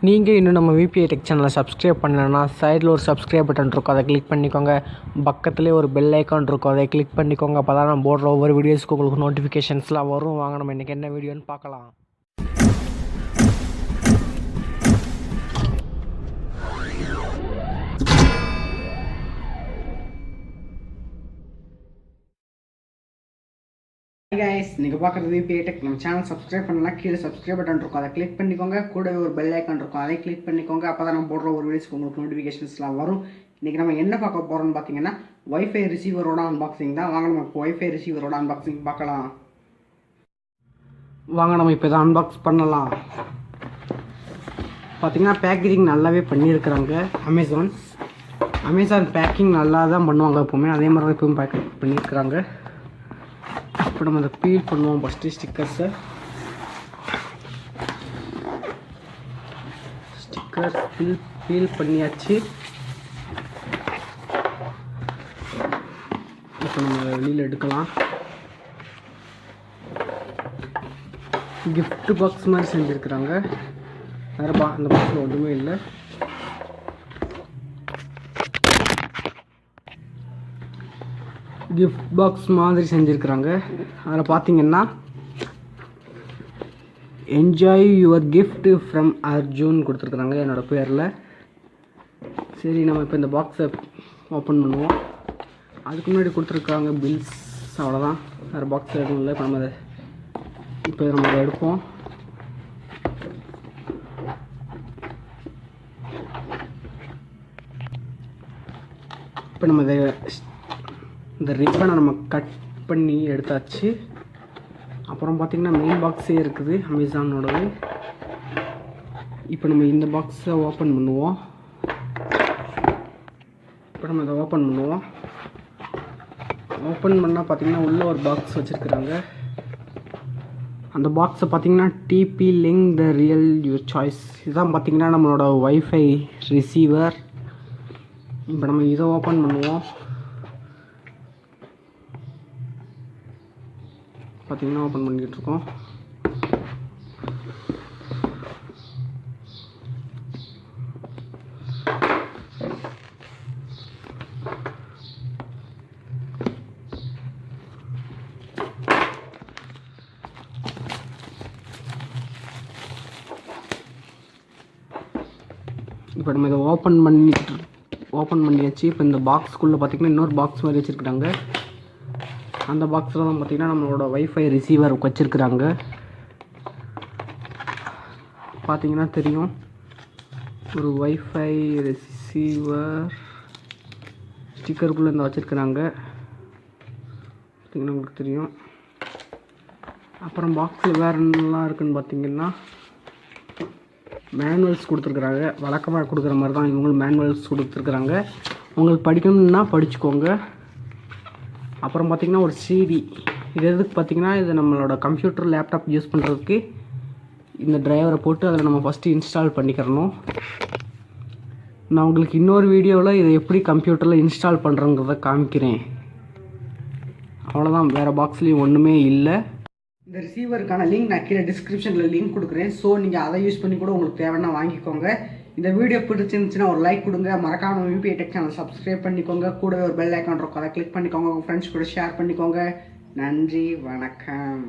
நீங்கள் இன்னும் நம்ம விபிஐ டெக் சேனலை சப்ஸ்கிரைப் பண்ணலன்னா சைடில் ஒரு சப்ஸ்கிரைப் பட்டன் இருக்கும், அதை கிளிக் பண்ணிக்கோங்க. பக்கத்துலேயே ஒரு பெல் ஐக்கான் இருக்கும், அதை கிளிக் பண்ணிக்கோங்க. அப்போ தான் நான் போடுற ஒவ்வொரு வீடியோஸ்க்கு உங்களுக்கு நோட்டிஃபிகேஷன்ஸ்லாம் வரும். வாங்க நம்ம இன்றைக்கி என்ன வீடியோன்னு பார்க்கலாம். கைஸ், நீங்கள் பார்க்குறது விபிஐ டெக். நம்ம சேனல் சப்ஸ்கிரைப் பண்ணலாம், கீழே சப்ஸ்கிரைப் பட்டன் இருக்கும், அதை கிளிக் பண்ணிக்கோங்க. கூடவே ஒரு பெல் ஐக்கான் இருக்கும், அதை கிளிக் பண்ணிக்கோங்க. அப்போ தான் நம்ம போடுற ஒரு வீடியோஸ்க்கு உங்களுக்கு நோட்டிஃபிகேஷன்ஸ்லாம் வரும். இன்றைக்கி நம்ம என்ன பார்க்க போகிறோம்னு பார்த்தீங்கன்னா வைஃபை ரிசீவரோட அன்பாக்சிங் தான். வாங்க நம்ம இப்போ வைஃபை ரிசீவரோட அன்பாக்சிங் பார்க்கலாம். வாங்க நம்ம இப்போ இதை அன்பாக்ஸ் பண்ணலாம். பார்த்தீங்கன்னா பேக்கேஜிங் நல்லாவே பண்ணியிருக்கிறாங்க. அமேசான் பேக்கிங் நல்லா தான் பண்ணுவாங்க எப்போவுமே, அதே மாதிரி தான் இப்போவும் பேக்கிங் பண்ணியிருக்கிறாங்க. இப்போ நம்ம அதை பீல் பண்ணுவோம். ஃபஸ்ட்டு ஸ்டிக்கர் பீல் பண்ணியாச்சு. இப்போ நம்ம அதை வெளியில் எடுக்கலாம். கிஃப்ட் பாக்ஸ் மாதிரி செஞ்சுருக்குறாங்க. வேறு அந்த பாக்ஸில் ஒன்றுமே இல்லை. கிஃப்ட் பாக்ஸ் மாதிரி செஞ்சுருக்குறாங்க. அதில் பார்த்தீங்கன்னா enjoy your gift from Arjun கொடுத்துருக்குறாங்க என்னோடய பேரில். சரி, நம்ம இப்போ இந்த பாக்ஸை ஓப்பன் பண்ணுவோம். அதுக்கு முன்னாடி கொடுத்துருக்காங்க பில்ஸ், அவ்வளோதான். வேறு பாக்ஸ் எதுவும் இல்லை. இப்போ நம்ம அதை எடுப்போம். இப்போ நம்ம இந்த ரிப்பனை நம்ம கட் பண்ணி எடுத்தாச்சு. அப்புறம் பார்த்திங்கன்னா மெயின் பாக்ஸே இருக்குது அமேசானோடது. இப்போ நம்ம இந்த பாக்ஸை ஓப்பன் பண்ணுவோம். இதை ஓப்பன் பண்ணால் பார்த்திங்கன்னா உள்ளே ஒரு பாக்ஸ் வச்சுருக்குறாங்க. அந்த பாக்ஸை பார்த்திங்கன்னா டிபி லிங்க் த ரியல் யுவர் சாய்ஸ். இதுதான் பார்த்திங்கன்னா நம்மளோட வைஃபை ரிசீவர். இப்போ நம்ம இதை ஓப்பன் பண்ணுவோம். பார்த்திங்கன்னா ஓப்பன் பண்ணிக்கிட்டு இருக்கோம். இப்போ நம்ம இதை ஓப்பன் பண்ணியாச்சு. இப்போ இந்த பாக்ஸ்க்குள்ளே பார்த்திங்கன்னா இன்னொரு பாக்ஸ் மாதிரி வச்சுருக்குறாங்க. அந்த பாக்ஸில் தான் பார்த்திங்கன்னா நம்மளோட வைஃபை ரிசீவர் வச்சுருக்குறாங்க. பார்த்திங்கன்னா தெரியும், ஒரு வைஃபை ரிசீவர் ஸ்டிக்கருக்குள்ளே இந்த வச்சுருக்குறாங்க. பார்த்திங்கன்னா உங்களுக்கு தெரியும். அப்புறம் பாக்ஸில் வேறு என்னெல்லாம் இருக்குதுன்னு பார்த்திங்கன்னா மேனுவல்ஸ் கொடுத்துருக்குறாங்க. வழக்கமாக கொடுக்குற மாதிரி தான் இவங்களும் மேனுவல்ஸ் கொடுத்துருக்குறாங்க. உங்களுக்கு படிக்கணும்னா படிச்சுக்கோங்க. அப்புறம் பார்த்திங்கன்னா ஒரு சிடி. இது எதுக்கு பார்த்திங்கன்னா, இது நம்மளோட கம்ப்யூட்டர் லேப்டாப் யூஸ் பண்ணுறதுக்கு இந்த டிரைவரை போட்டு அதில் நம்ம ஃபஸ்ட்டு இன்ஸ்டால் பண்ணிக்கிறணும். நான் உங்களுக்கு இன்னொரு வீடியோவில் இதை எப்படி கம்ப்யூட்டரில் இன்ஸ்டால் பண்ணுறோங்கிறத காமிக்கிறேன். அவ்வளோதான், வேறு பாக்ஸ்லேயும் ஒன்றுமே இல்லை. இந்த ரிசீவருக்கான லிங்க் நான் கீழே டிஸ்கிரிப்ஷனில் லிங்க் கொடுக்குறேன். ஸோ நீங்கள் அதை யூஸ் பண்ணி கூட உங்களுக்கு தேவைன்னா வாங்கிக்கோங்க. இந்த வீடியோ பிடிச்சிருந்துச்சுன்னா ஒரு லைக் கொடுங்க. மறக்காம விபிஐ டெக் சேனல் சப்ஸ்கிரைப் பண்ணிக்கோங்க. கூடவே ஒரு பெல் ஐக்கான் இருக்கும், அதை கிளிக் பண்ணிக்கோங்க. உங்கள் ஃப்ரெண்ட்ஸ் கூட ஷேர் பண்ணிக்கோங்க. நன்றி, வணக்கம்.